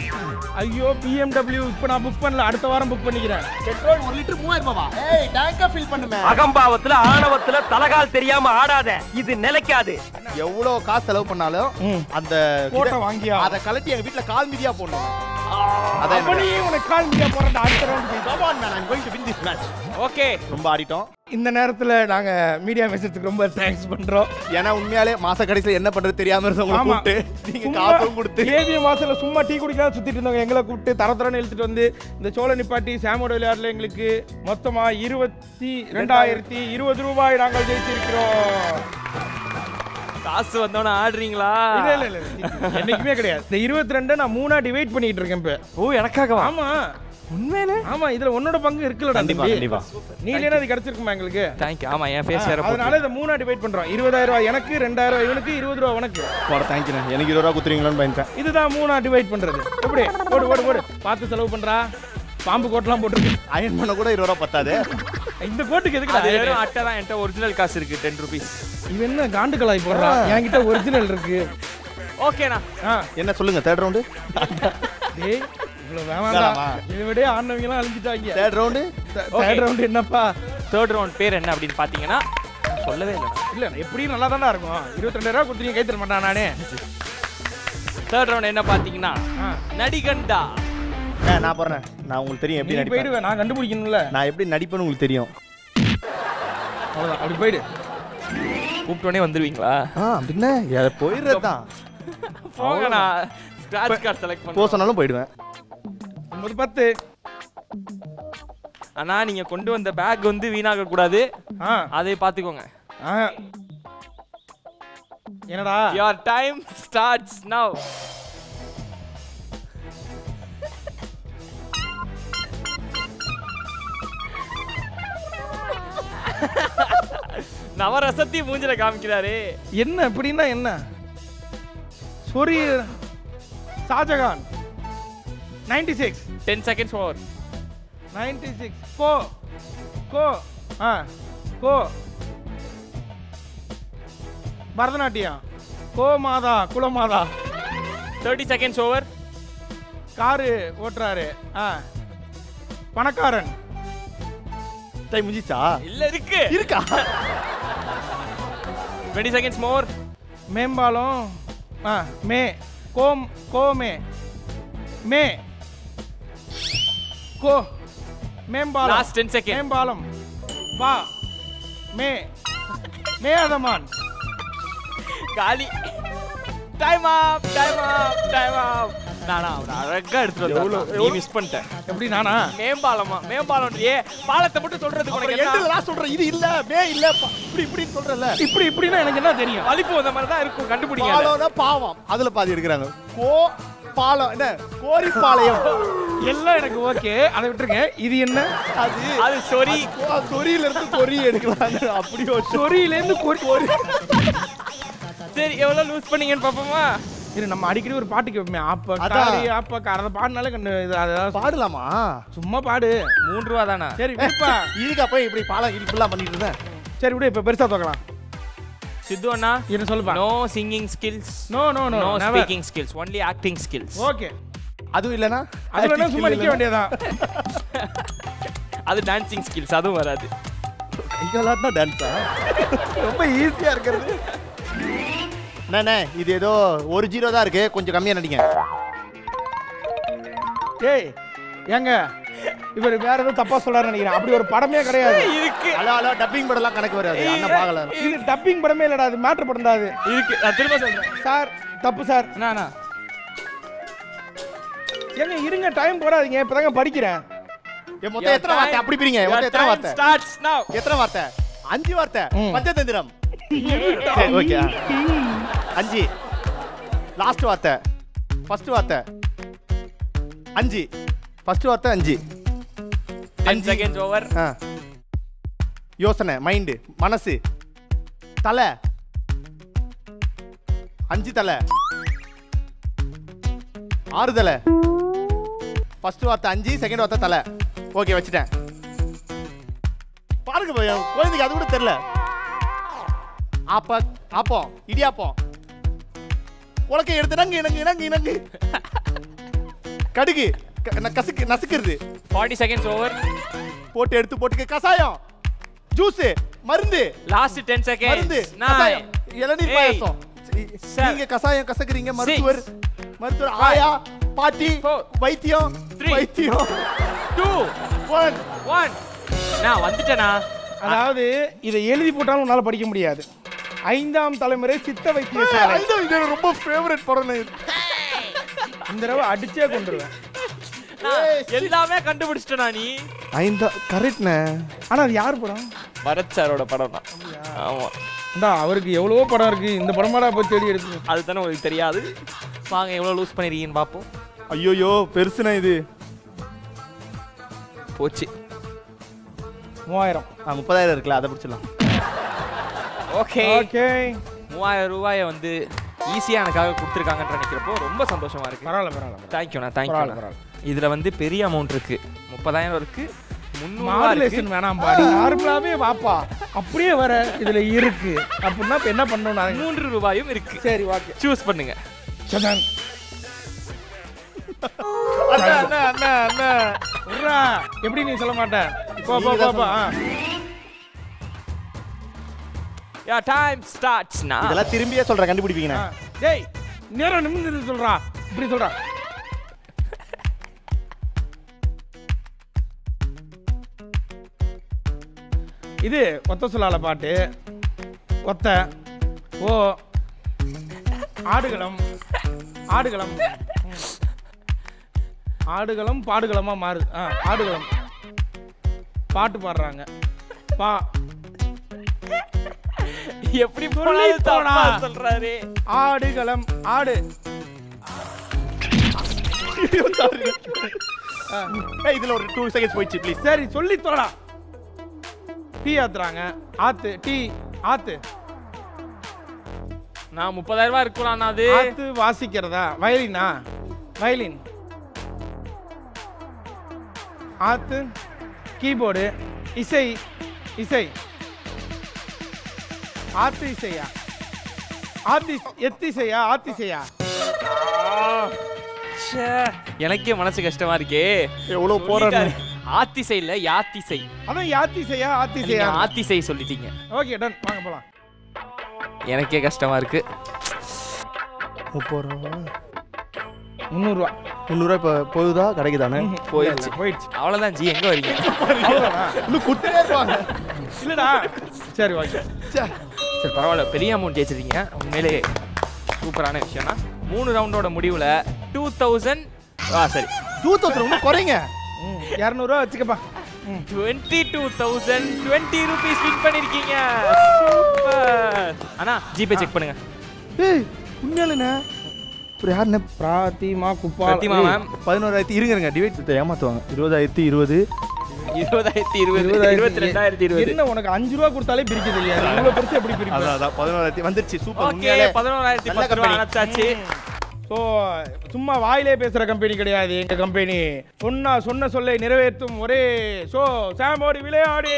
ஐயோ BMW இப்ப நான் புக் பண்ணல, அடுத்த வாரம் புக் பண்ணிக்கிறேன். பெட்ரோல் 1 லிட்டர் 3000 ரூபாவா? ஏய் டேங்கா ஃபில் பண்ணுமே. அகம்பாவத்துல ஆணவத்துல தலகால் தெரியாம ஆடாத, இது நிலைக்காது. எவ்வளவு காசு செலவு பண்ணாலும் அந்த கோட்டை வாங்கியா அத கலட்டி எங்க வீட்ல கால் மிதியா போடணும். அப்படியே உனக்கு கால் மிதியா போறடா அடுத்த round. Come on man, I'm going to win this match. Okay. ரொம்ப ஆடிட்டோம். இந்த நேரத்துல நாங்க மீடியா மெசேஜ்க்கு ரொம்ப தேங்க்ஸ் பண்றோம். ஏன்னா உண்மையாலே மாச கடைசில என்ன பண்றது தெரியாம இருந்தவங்க கூப்பிட்டு நீங்க காசும் கொடுத்து ஏவிய மாசத்துல சும்மா டீ குடிக்காத சுத்திட்டு இருந்தவங்க எங்களை கூப்பிட்டு தரத்தரன்னு இழுத்துட்டு வந்து இந்த சோழ நிப்பாட்டி சாமோட விளையாட்டுல எங்களுக்கு மொத்தமா 22,020 ரூபாய் நாங்கள் ஜெயிச்சிருக்கிறோம். காசு வந்தவன ஆடுறீங்களா? இல்ல இல்ல இல்ல என்னைக்குமே கிடையாது. இந்த 22 நான் 3ஆ டிவைட் பண்ணிட்டு இருக்கேன் இப்ப. ஓ எனக்காகவா? ஆமா உண்மையிலே? ஆமா இதுல உன்னோட பங்கு இருக்குலடா. கண்டிப்பா கண்டிப்பா. நீ இல்லனா அது கிடைச்சிருக்குமா எங்களுக்கு? Thank you. ஆமா என் ஃபேஸ் வேற போட்டு. அதனால இத 3ஆ டிவைட் பண்றோம். 20,000 ரூபாய் எனக்கு, 2,000 ரூபாய் இவனுக்கு, 20 ரூபாய் உனக்கு. போட தேங்க் யூ. எனக்கு 20 ரூபாய் குத்துறீங்களான்னு பயந்தேன். இதுதான் 3ஆ டிவைட் பண்றது. எப்படி? ஓடு ஓடு ஓடு. பார்த்து செலவு பண்றா. பாம்பு கோட்லாம் போட்டுருக்கு. அயன் பண்ண கூட 20 ரூபாய் பத்தாது. இந்த கோட்டுக்கு எதுக்கு? அது வெறும் அட்டை தான். என்கிட்ட ஒரிஜினல் காசு இருக்கு 10 ரூபீஸ். இவன் என்ன காண்டு கலாய் போடுறா? என்கிட்ட ஒரிஜினல் இருக்கு. ஓகேண்ணா. என்ன சொல்லுங்க தேர்ட் ரவுண்டு? டேய் இவ்வளவு வேணாம்டா. இதை விட ஆனவங்க எல்லாம் அழிஞ்சிட்டாங்க. Third round? தேர்ட் ரவுண்ட் என்னப்பா? தேர்ட் ரவுண்ட் பேர் என்ன அப்படின்னு பாத்தீங்கன்னா சொல்லவே இல்லை. இல்ல எப்படியும் நல்லா தானே இருக்கும். 22,000 ரூபாய் கொடுத்து கை தர மாட்டான் நானே. தேர்ட் ரவுண்ட் என்ன பாத்தீங்கன்னா நடிகண்டா. நான் போறேன். நான் உங்களுக்கு தெரியும் எப்படி நீ நடிப்பேன். போயிடுவேன். நான் கண்டுபிடிக்கணும்ல. நான் எப்படி நடிப்பேன்னு உங்களுக்கு தெரியும். அவ்வளவுதான். அப்படி போயிடு. கூப்பிட்டோனே வந்துருவீங்களா? பின்ன போயிடுறது தான். போங்கண்ணா. ஸ்கிராட்ச் கார்டு செலக்ட் போ பண்ணு. சொன்னாலும் போயிடுவேன். 10. அண்ணா நீங்க கொண்டு வந்த பேக் வந்து வீணாக கூடாது. அதை பாத்துக்கோங்க. என்னடா? Your time starts now. நவரசத்தி மூஞ்சில காமிக்கிறாரு. என்ன அப்படின்னா என்ன? சொரி ஷாஜகான் 96. 10 seconds over. 96. கோ கோ கோ பரதநாட்டியம். கோ மாதா குலமாதா. 30 seconds over. காரு ஓட்டுறாரு. பணக்காரன். டைம் முடிஞ்சிச்சா? இல்ல இருக்கு. இருக்கா? 20 seconds more. மேம்பாலம். மே கோம் கோமே மே கோ மேம்பாலம். Last 10 seconds. மேம்பாலம். பா மே மேதமான். காலி. டைம் அப் டைம் அப் டைம் அப். நானா அழகா எடுத்துட்டு வந்தேன். நீ மிஸ் பண்ணிட்ட. எப்படி நானா? மேம்பாலமா? மேம்பாலம்ன்றியே பாலத்தை மட்டும் சொல்றதுக்கு உனக்கு என்ன? எல்லாம் சொல்றேன். இது இல்ல மே இல்ல இப்படி இப்படி சொல்றல. இப்படி இப்படின்னா எனக்கு என்ன தெரியும்? வலிப்பு வந்த மாதிரி தான் இருக்கும். கண்டுபிடிங்க. பாலம்னா பாவம். அதுல பாதி எடுக்கறாங்க. கோ பாலம் என்ன? கோரிப்பாளையம். எல்லாம் எனக்கு ஓகே. அதை விட்டுருங்க. இது என்ன? அது சொரி. சொரியில இருந்து கொரி எடுக்கறாங்க. அப்படி ஒரு சொரியில இருந்து கொரி. சரி எவ்வளவு லூஸ் பண்ணீங்கன்னு பாப்போமா? இது நம்ம அடிக்கடி ஒரு பாட்டு கேட்போமே. அப்ப காரி அப்ப கார பாடுனாலே கண்ணு அதாவது பாடலாமா? சும்மா பாடு. 3 ரூபா தானா? சரி விடுப்பா. இதுக்கு அப்ப இப்படி பாலம் இப்படிலாம் பண்ணிட்டு இருந்தேன். சரி விடு. இப்ப பெருசா தோக்கலாம். சித்து அண்ணா என்ன சொல்லுப்பா? No singing skills. No no no. No speaking skills. Only acting skills. Okay. அதுவும் இல்லனா? அது வேணா சும்மா நிக்க வேண்டியதான். அது டான்சிங் ஸ்கில்ஸ். அதுவும் வராது. கைகளாட்னா டான்ஸா? ரொம்ப ஈஸியா இருக்குது. அண்ணே இது ஏதோ 1-0 தான் இருக்கு. கொஞ்சம் கம்மியா நடிங்க. ஏய் ஏங்க இவர் வேற ஏதோ தப்பா சொல்றாருன்னு நினைக்கிறேன். அப்படி ஒரு படமே கிடையாது. இருக்கு. ஹலோ ஹலோ டப்பிங் படம்லாம் கணக்கு வராது. அண்ணா பார்க்கல. இது டப்பிங் படமே இல்லடா. அது மேட்டர் படம் தான். அது இருக்கு. நான் திரும்ப சொல்றேன். சார் தப்பு சார். நானா ஏங்க இருங்க. டைம் போடாதீங்க. இப்பதாங்க படிக்கிறேன். மொத்தம் எத்தனை வார்த்தை? அப்படி பிரிங்க. மொத்தம் எத்தனை வார்த்தை? ஸ்டார்ட்ஸ் நவ. எத்தனை வார்த்தை? 5 வார்த்தை. பஞ்சதந்திரம். சரி ஓகே. 5. லாஸ்ட் வார்த்தை. ஃபர்ஸ்ட் வார்த்தை 5. ஃபர்ஸ்ட் வார்த்தை 5. 10 seconds over. யோசனை, மைண்டு, மனசு, தலை, 5 தலை, 6 தலை. ஃபர்ஸ்ட் வார்த்தை 5, செகண்ட் வார்த்தை தலை. ஓகே, வச்சுட்டேன். பாருங்க பையன், குழந்தைக்கு அது கூட தெரியல. ஆப்பம், இடியாப்பம், உலக்கை எடுத்து இணங்கு கடுகு, நசுக்கிறது. 40 seconds over. போட்டு எடுத்து போட்டுக்க. கசாயம், ஜூஸ், மருந்து. Last 10 seconds. மருந்து, 9, இளநீர் பாயாசம். நீங்க கசாயம் கசக்குறீங்க. மருத்துவர், ஆயா, பாட்டி, வைத்தியம், 3, 2, 1. நான் வந்துட்டேனா? அதாவது இதை எழுதி போட்டாலும் உன்னால படிக்க முடியாது. 5ஆம் தலைமுறை சித்த வைத்தியசாலை. இது ரொம்ப ஃபேவரட் படம். இந்த தடவை அடிச்சே கொண்டுருவேன். எல்லாமே கண்டுபிடிச்சிட்டேனா நீ? 5 கரெக்ட்ண்ணே. ஆனா அது யார் படம்? பரத் சாரோட படம் தான். ஆமா. அவருக்கு எவ்வளவோ படம் இருக்கு. இந்த படமாடா போய் தேடி எடுத்து. அதுதானே உங்களுக்கு தெரியாது. வாங்க எவ்வளவு லூஸ் பண்ணிருக்கீங்கன்னு பாப்போம். ஐயோ பெருசுண்ணா இது. போச்சு. 3000. 30,000 இருக்குல்ல, அதை பிடிச்சிடலாம். ஓகே 3000 ரூபாயை வந்து ஈஸியாக எனக்காக கொடுத்துருக்காங்கன்ற நினைக்கிறப்போ ரொம்ப சந்தோஷமா இருக்கு. பரவாயில்ல. தேங்க்யூண்ணா. இதுல வந்து பெரிய அமௌண்ட் இருக்கு. 30,000 இருக்கு. 300 மாடுலேஷன் வேணாம் பாடி. நார்மலாவே வாப்பா அப்படியே வர இதுல இருக்கு. அப்படின்னா இப்ப என்ன பண்ணணும்? 3 ரூபாயும் இருக்கு. சரி, ஓகே, சூஸ் பண்ணுங்க. சதன் அண்ணா எப்படி நீ சொல்ல மாட்ட? போ. யா, டைம் ஸ்டார்ட்ஸ் now. இதெல்லாம் திரும்பியே சொல்ற, கண்டுபிடிப்பீங்கண்ணா. டேய், நேரா நிமிர்ந்து சொல்றா. இப்படி சொல்றா. இது ஒத்த சொல்லால பாட்டு. ஒத்த ஓ ஆடுகளம் பாடுகளமா மாறுது. ஆடுகளம் பாட்டு பாடுறாங்க. பா எப்படி போனா சொல்றாரு? ஆடுகளம் ஆடு. இதுல ஒரு 2 செகண்ட்ஸ் போயிடுச்சு ப்ளீஸ். சரி, சொல்லி தோடா. டீ ஆத்துறாங்க. ஆத்து, டீ, ஆத்து. நான் 30,000 ரூபாய் இருக்குறானா? அது ஆத்து வாசிக்கிறதா? வயலினா? வயலின். ஆத்து கீபோர்டு. இசை. ஆத்து இசையா? எத்திசையா? ஆத்திசையா? எனக்கே மனசு கஷ்டமா இருக்கே. எவ்வளவு போறாரு. ஆத்திசை இல்ல, யாத்திசை. அதான் யாத்திசையா ஆத்திசையா? ஆத்திசை சொல்லிட்டீங்க. Okay, done. வாங்க போலாம். எனக்கே கஷ்டமா இருக்கு. 30 ரூபா. 300 ரூபா. 300 ரூபா இப்ப போகுதா? கிடைக்குதானே? போயிடுச்சு. அவ்வளவுதான் ஜி. எங்க வரீங்க? இன்னும் குட்டே இருப்பாங்க. இல்லடா. சரி, ஓகே. சரி, பரவாயில்ல. பெரிய அமௌண்ட் ஜெயிச்சிருக்கீங்க. உண்மையிலே சூப்பரான விஷயம்னா 3 ரவுண்டோட முடிவுல 2000 சரி 2000 இன்னும் குறைங்க. 200 ரூபா வச்சுக்கப்பா. 22,020 ரூபீஸ் வின் பண்ணிருக்கீங்க. சூப்பர். அண்ணா ஜிபே செக் பண்ணுங்க. ஏய், உண்மையாலுண்ணே. அப்புறம் யாருண்ணே? பிராத்திமா குப்பா. பிரதிமா மேம். 11,000 இருங்க. டிவைட் ஏமாத்துவாங்க. 20,020 22,020 என்ன உனக்கு 5 ரூபா கொடுத்தாலே பிரிக்க தெரியாது. இவ்வளவு பெருசு எப்படி பிரிப்பீங்க? அதான் 11,000 வந்துருச்சு. சூப்பர். ஓகே, 11,010 ரூபாய் அனுப்பிச்சாச்சு. ஸோ சும்மா வாயிலே பேசுகிற கம்பெனி கிடையாது எங்கள் கம்பெனி. சொன்ன சொல்லை நிறைவேற்றும் ஒரே ஷோ சாமோடி விளையாடி.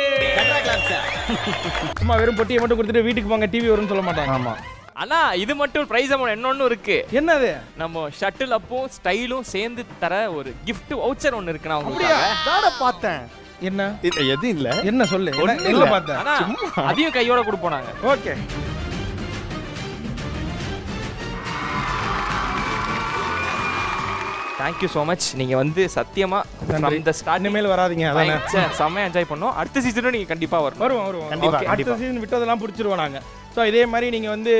சும்மா வெறும் பொட்டியை மட்டும் கொடுத்துட்டு வீட்டுக்கு போங்க டிவி வரும்னு சொல்ல மாட்டாங்க. ஆமாம். அண்ணா இது மட்டும் பிரைஸ் அமௌண்ட் இன்னொன்னு இருக்கு. என்னது? நம்ம ஷட்டில் அப்போ ஸ்டைலும் சேர்ந்து தர ஒரு கிஃப்ட் வவுச்சர் ஒன்னு இருக்குண்ணா உங்களுக்கு. தான பார்த்தேன். என்ன? எது இல்ல. என்ன சொல்லு? இல்ல பார்த்தேன். அதையும் கையோட கொடுப்போம் நாங்க. ஓகே. Thank you so much. நீங்கள் வந்து சத்தியமாக இந்த ஸ்டார்ட் இனிமேல் வராதிங்க. அதான் செம்மையாக என்ஜாய் பண்ணோம். அடுத்த சீசனும் நீங்கள் கண்டிப்பாக வருவோம். அடுத்த சீசன் விட்டதெல்லாம் பிடிச்சிருவோம் நாங்கள். ஸோ இதே மாதிரி நீங்கள் வந்து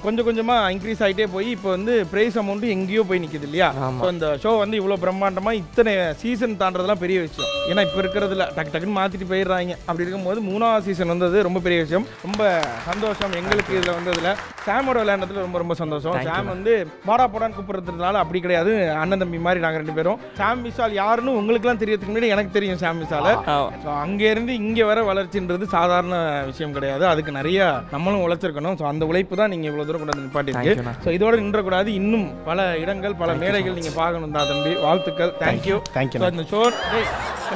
கொஞ்சம் கொஞ்சமாக இன்க்ரீஸ் ஆகிட்டே போய் இப்போ வந்து ப்ரைஸ் அமௌண்ட்டு எங்கேயோ போய் நிற்கிது இல்லையா? ஸோ இந்த ஷோ வந்து இவ்வளோ பிரம்மாண்டமாக இத்தனை சீசன் தாண்டதெல்லாம் பெரிய விஷயம். ஏன்னா இப்போ இருக்கிறதுல டக்குன்னு மாற்றிட்டு போயிடுறாங்க. அப்படி இருக்கும்போது 3ஆவது சீசன் வந்தது ரொம்ப பெரிய விஷயம். ரொம்ப சந்தோஷம் எங்களுக்கு இதில் வந்ததில். சாமோட விளையாண்டதுல ரொம்ப ரொம்ப சந்தோஷம். சாம் வந்து பாடா போடான்னு கூப்பிடுறதுனால அப்படி கிடையாது, அண்ணன் தம்பி மாதிரி நாங்கள் 2 பேரும். சாம் விஷால் யாருன்னு உங்களுக்குலாம் தெரியறதுக்கு முன்னாடி எனக்கு தெரியும் சாம் விஷால். ஸோ அங்கேருந்து இங்கே வர வளர்ச்சின்றது சாதாரண விஷயம் கிடையாது. அதுக்கு நிறைய நம்மளும் உழைச்சிருக்கணும். ஸோ அந்த உழைப்பு தான் நீங்கள் இவ்வளோ தூரம் கொண்டு வந்து நிப்பாட்டிருக்கு. ஸோ இதோட நின்றக்கூடாது, இன்னும் பல இடங்கள் பல மேடைகள் நீங்கள் பார்க்கணும் தான் தம்பி. வாழ்த்துக்கள். தேங்க்யூ. இந்த ஷோ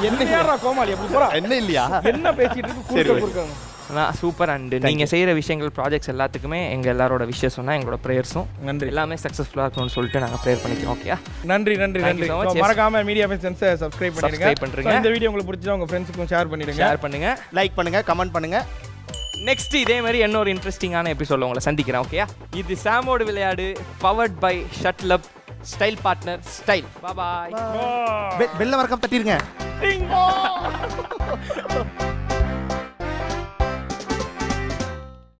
என்ன கோமாளி அப்படி போறா என்ன இல்லையா என்ன பேசிட்டு இருக்கு சூப்பர். அண்ட் நீங்க செய்யற விஷயங்கள் ப்ராஜெக்ட்ஸ் எல்லாத்துக்குமே எங்க எல்லாரோட விஷயம் சொன்னா எங்களோட ப்ரேயர்ஸும் நன்றி எல்லாமே சக்ஸஸ்ஃபுல்லாக இருக்கணும்னு சொல்லிட்டு நாங்கள் ப்ரேயர் பண்ணிக்கிறோம். ஓகே, நன்றி நன்றி நன்றி. மறக்காம மீடியா சென்ஸை சப்ஸ்கிரைப் பண்ணிடுங்க. இந்த வீடியோ உங்களுக்கு பிடிச்சா உங்க ஃப்ரெண்ட்ஸுக்கும் ஷேர் பண்ணுங்க, லைக் பண்ணுங்க, கமெண்ட் பண்ணுங்க. நெக்ஸ்ட் இதே மாதிரி இன்னொரு இன்ட்ரெஸ்டிங்கான எபிசோட்ல உங்களை சந்திக்கிறேன். ஓகயா, இது சாமோடு விளையாடு பவர்ட் பை ஷட்லப் ஸ்டைல் பார்ட்னர் ஸ்டைல். பாய். பெல்ல மறக்காம தட்டிருங்க.